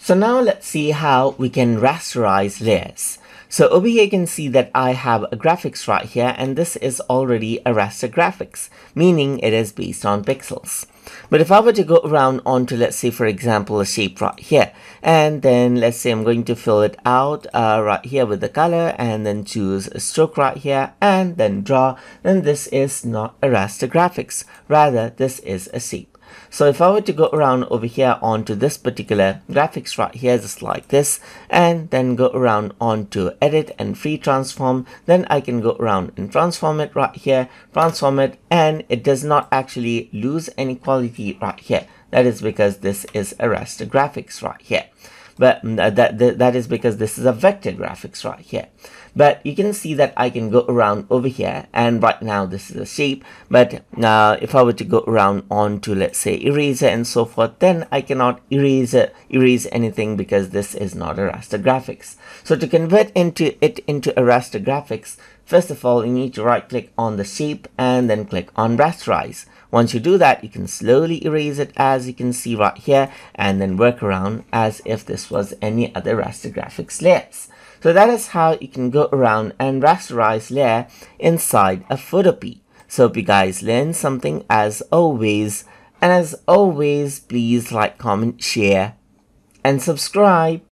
So now let's see how we can rasterize layers. So over here you can see that I have a graphics right here, and this is already a raster graphics, meaning it is based on pixels. But if I were to go around onto, let's say for example, a shape right here, and then let's say I'm going to fill it out right here with the color, and then choose a stroke right here and then draw, then this is not a raster graphics, rather this is a shape. So if I were to go around over here onto this particular graphics right here, just like this, and then go around onto edit and free transform, then I can go around and transform it right here, transform it, and it does not actually lose any quality right here. That is because this is a raster graphics right here. But that is because this is a vector graphics right here. But you can see that I can go around over here, and right now this is a shape, but if I were to go around onto, let's say, eraser and so forth, then I cannot erase anything because this is not a raster graphics. So to convert it into a raster graphics, first of all, you need to right click on the shape and then click on rasterize. Once you do that, you can slowly erase it, as you can see right here, and then work around as if this was any other raster graphics layers. So that is how you can go around and rasterize layer inside a Photopea. So hope you guys learned something as always. And as always, please like, comment, share, and subscribe.